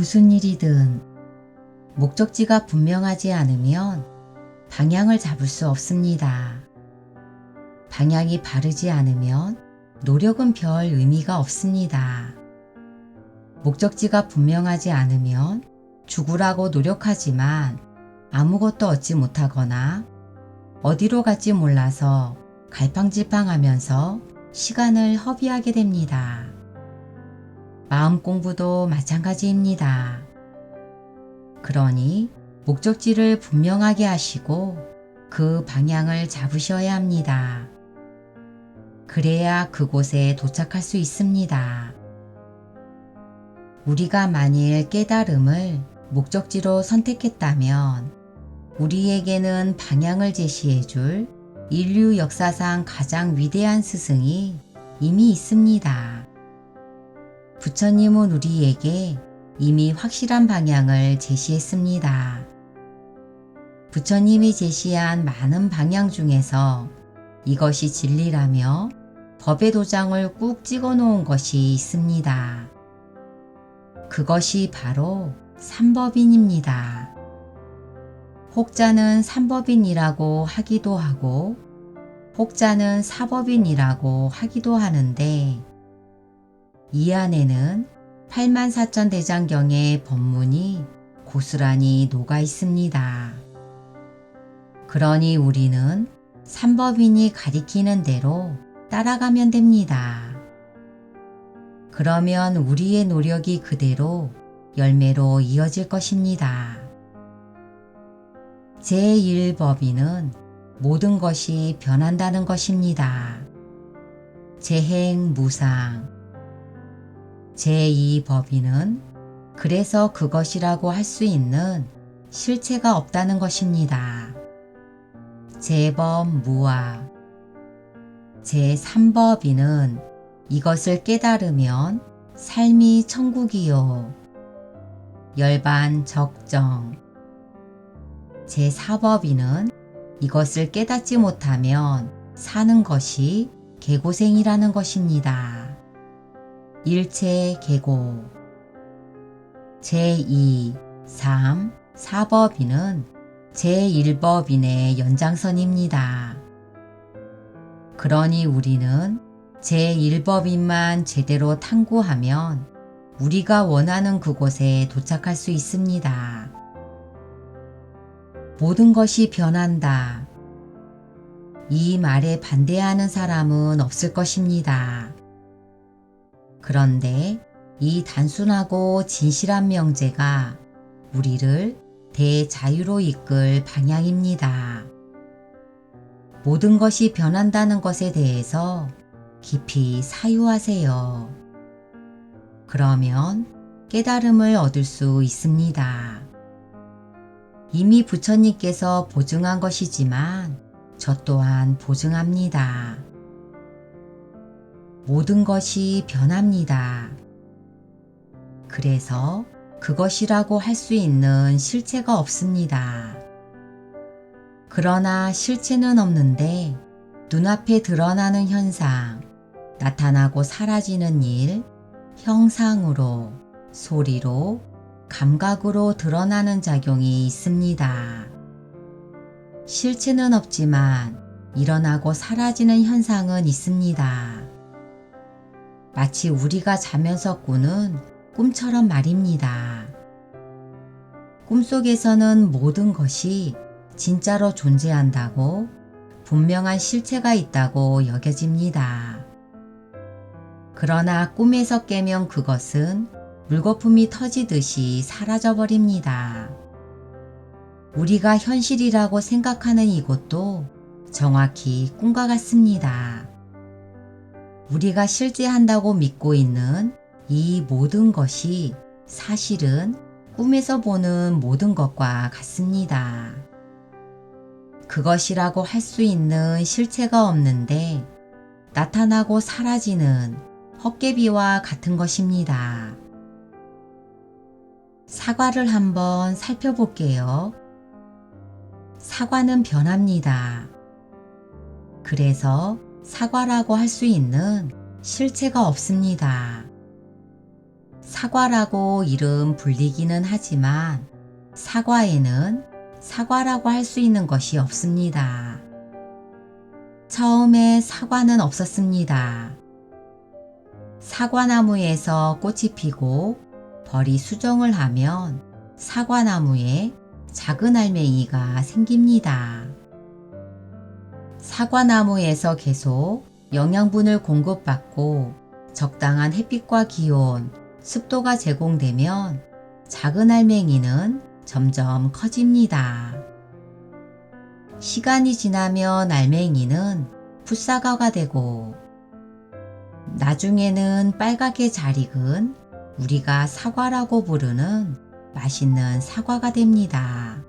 무슨 일이든 목적지가 분명하지 않으면 방향을 잡을 수 없습니다. 방향이 바르지 않으면 노력은 별 의미가 없습니다. 목적지가 분명하지 않으면 죽으라고 노력하지만 아무것도 얻지 못하거나 어디로 갈지 몰라서 갈팡질팡하면서 시간을 허비하게 됩니다. 마음 공부도 마찬가지입니다. 그러니 목적지를 분명하게 하시고 그 방향을 잡으셔야 합니다. 그래야 그곳에 도착할 수 있습니다. 우리가 만일 깨달음을 목적지로 선택했다면 우리에게는 방향을 제시해 줄 인류 역사상 가장 위대한 스승이 이미 있습니다. 부처님은 우리에게 이미 확실한 방향을 제시했습니다. 부처님이 제시한 많은 방향 중에서 이것이 진리라며 법의 도장을 꾹 찍어 놓은 것이 있습니다. 그것이 바로 삼법인입니다. 혹자는 삼법인이라고 하기도 하고 혹자는 사법인이라고 하기도 하는데 이 안에는 84,000대장경의 법문이 고스란히 녹아 있습니다. 그러니 우리는 삼법인이 가리키는 대로 따라가면 됩니다. 그러면 우리의 노력이 그대로 열매로 이어질 것입니다. 제1법인은 모든 것이 변한다는 것입니다. 재행무상. 제2법인은 그래서 그것이라고 할 수 있는 실체가 없다는 것입니다. 재범무아. 제3법인은 이것을 깨달으면 삶이 천국이요. 열반적정. 제4법인은 이것을 깨닫지 못하면 사는 것이 개고생이라는 것입니다. 일체계고. 제2, 3, 4법인은 제1법인의 연장선입니다. 그러니 우리는 제1법인만 제대로 탐구하면 우리가 원하는 그곳에 도착할 수 있습니다. 모든 것이 변한다. 이 말에 반대하는 사람은 없을 것입니다. 그런데 이 단순하고 진실한 명제가 우리를 대자유로 이끌 방향입니다. 모든 것이 변한다는 것에 대해서 깊이 사유하세요. 그러면 깨달음을 얻을 수 있습니다. 이미 부처님께서 보증한 것이지만 저 또한 보증합니다. 모든 것이 변합니다. 그래서 그것이라고 할 수 있는 실체가 없습니다. 그러나 실체는 없는데 눈앞에 드러나는 현상, 나타나고 사라지는 일, 형상으로, 소리로, 감각으로 드러나는 작용이 있습니다. 실체는 없지만 일어나고 사라지는 현상은 있습니다. 마치 우리가 자면서 꾸는 꿈처럼 말입니다. 꿈속에서는 모든 것이 진짜로 존재한다고 분명한 실체가 있다고 여겨집니다. 그러나 꿈에서 깨면 그것은 물거품이 터지듯이 사라져버립니다. 우리가 현실이라고 생각하는 이곳도 정확히 꿈과 같습니다. 우리가 실제 한다고 믿고 있는 이 모든 것이 사실은 꿈에서 보는 모든 것과 같습니다. 그것이라고 할 수 있는 실체가 없는데 나타나고 사라지는 헛개비와 같은 것입니다. 사과를 한번 살펴볼게요. 사과는 변합니다. 그래서 사과라고 할 수 있는 실체가 없습니다. 사과라고 이름 불리기는 하지만 사과에는 사과라고 할 수 있는 것이 없습니다. 처음에 사과는 없었습니다. 사과나무에서 꽃이 피고 벌이 수정을 하면 사과나무에 작은 알맹이가 생깁니다. 사과나무에서 계속 영양분을 공급받고 적당한 햇빛과 기온, 습도가 제공되면 작은 알맹이는 점점 커집니다. 시간이 지나면 알맹이는 풋사과가 되고 나중에는 빨갛게 잘 익은 우리가 사과라고 부르는 맛있는 사과가 됩니다.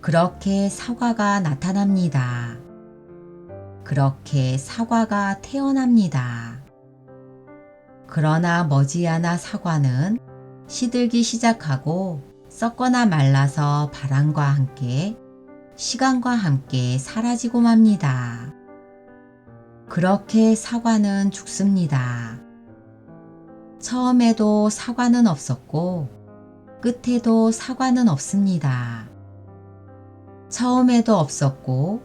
그렇게 사과가 나타납니다. 그렇게 사과가 태어납니다. 그러나 머지않아 사과는 시들기 시작하고 썩거나 말라서 바람과 함께 시간과 함께 사라지고 맙니다. 그렇게 사과는 죽습니다. 처음에도 사과는 없었고 끝에도 사과는 없습니다. 처음에도 없었고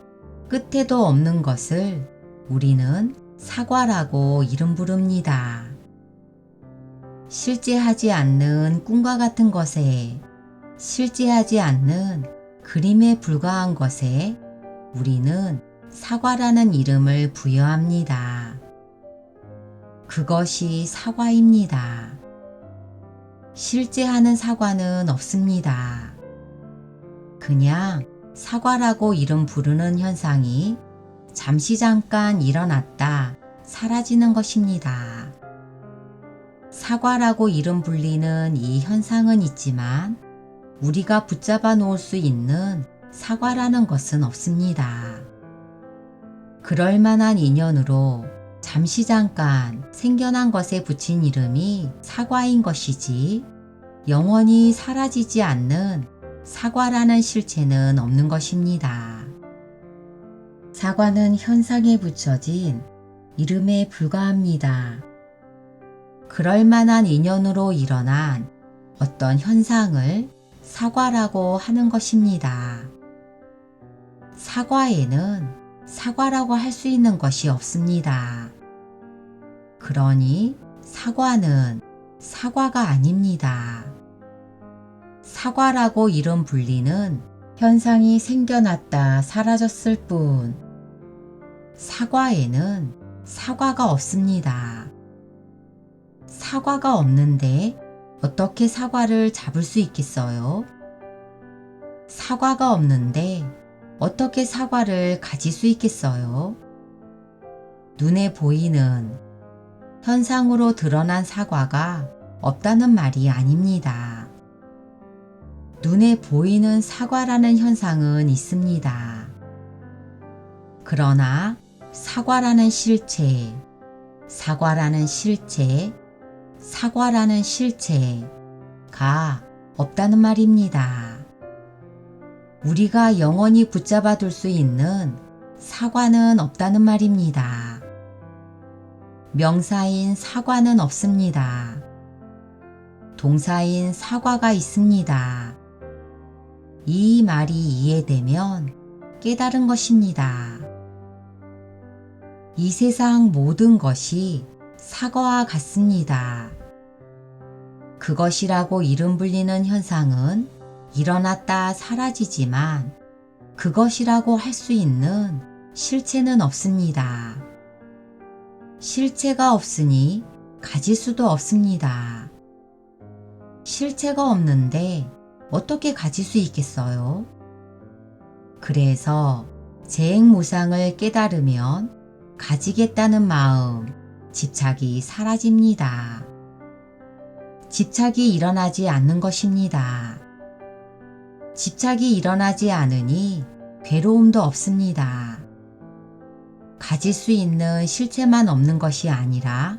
끝에도 없는 것을 우리는 사과라고 이름 부릅니다. 실제하지 않는 꿈과 같은 것에, 실제하지 않는 그림에 불과한 것에 우리는 사과라는 이름을 부여합니다. 그것이 사과입니다. 실제하는 사과는 없습니다. 그냥 사과라고 이름 부르는 현상이 잠시 잠깐 일어났다 사라지는 것입니다. 사과라고 이름 불리는 이 현상은 있지만 우리가 붙잡아 놓을 수 있는 사과라는 것은 없습니다. 그럴 만한 인연으로 잠시 잠깐 생겨난 것에 붙인 이름이 사과인 것이지 영원히 사라지지 않는 사과라는 실체는 없는 것입니다. 사과는 현상에 붙여진 이름에 불과합니다. 그럴 만한 인연으로 일어난 어떤 현상을 사과라고 하는 것입니다. 사과에는 사과라고 할 수 있는 것이 없습니다. 그러니 사과는 사과가 아닙니다. 사과라고 이름 불리는 현상이 생겨났다 사라졌을 뿐 사과에는 사과가 없습니다. 사과가 없는데 어떻게 사과를 잡을 수 있겠어요? 사과가 없는데 어떻게 사과를 가질 수 있겠어요? 눈에 보이는 현상으로 드러난 사과가 없다는 말이 아닙니다. 눈에 보이는 사과라는 현상은 있습니다. 그러나 사과라는 실체, 사과라는 실체, 사과라는 실체가 없다는 말입니다. 우리가 영원히 붙잡아 둘 수 있는 사과는 없다는 말입니다. 명사인 사과는 없습니다. 동사인 사과가 있습니다. 이 말이 이해되면 깨달은 것입니다. 이 세상 모든 것이 사과와 같습니다. 그것이라고 이름 불리는 현상은 일어났다 사라지지만 그것이라고 할 수 있는 실체는 없습니다. 실체가 없으니 가질 수도 없습니다. 실체가 없는데 어떻게 가질 수 있겠어요? 그래서 재행무상을 깨달으면 가지겠다는 마음, 집착이 사라집니다. 집착이 일어나지 않는 것입니다. 집착이 일어나지 않으니 괴로움도 없습니다. 가질 수 있는 실체만 없는 것이 아니라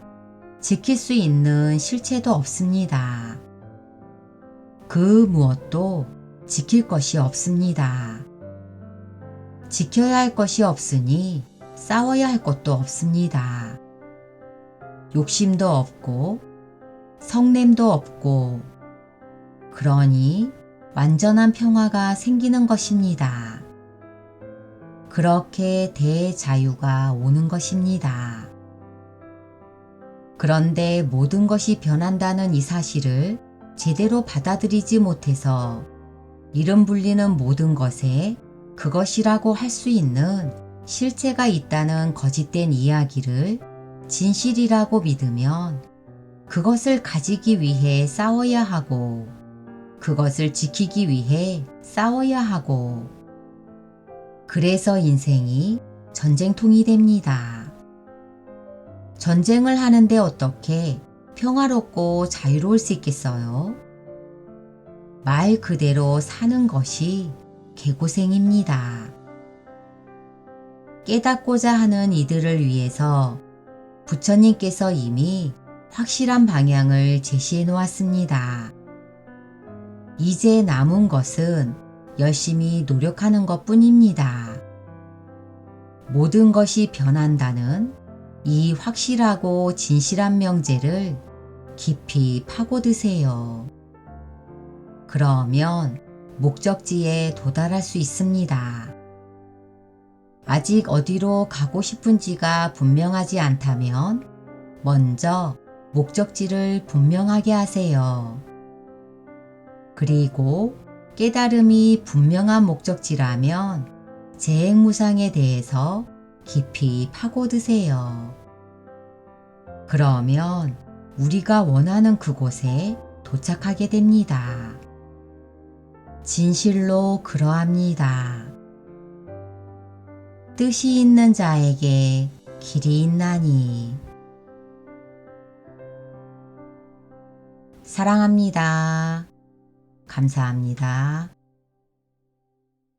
지킬 수 있는 실체도 없습니다. 그 무엇도 지킬 것이 없습니다. 지켜야 할 것이 없으니 싸워야 할 것도 없습니다. 욕심도 없고 성냄도 없고, 그러니 완전한 평화가 생기는 것입니다. 그렇게 대자유가 오는 것입니다. 그런데 모든 것이 변한다는 이 사실을 제대로 받아들이지 못해서 이름 불리는 모든 것에 그것이라고 할 수 있는 실체가 있다는 거짓된 이야기를 진실이라고 믿으면 그것을 가지기 위해 싸워야 하고, 그것을 지키기 위해 싸워야 하고, 그래서 인생이 전쟁통이 됩니다. 전쟁을 하는데 어떻게 평화롭고 자유로울 수 있겠어요? 말 그대로 사는 것이 개고생입니다. 깨닫고자 하는 이들을 위해서 부처님께서 이미 확실한 방향을 제시해 놓았습니다. 이제 남은 것은 열심히 노력하는 것 뿐입니다. 모든 것이 변한다는 이 확실하고 진실한 명제를 깊이 파고드세요. 그러면 목적지에 도달할 수 있습니다. 아직 어디로 가고 싶은지가 분명하지 않다면 먼저 목적지를 분명하게 하세요. 그리고 깨달음이 분명한 목적지라면 재행무상에 대해서 깊이 파고드세요. 그러면 우리가 원하는 그곳에 도착하게 됩니다. 진실로 그러합니다. 뜻이 있는 자에게 길이 있나니. 사랑합니다. 감사합니다.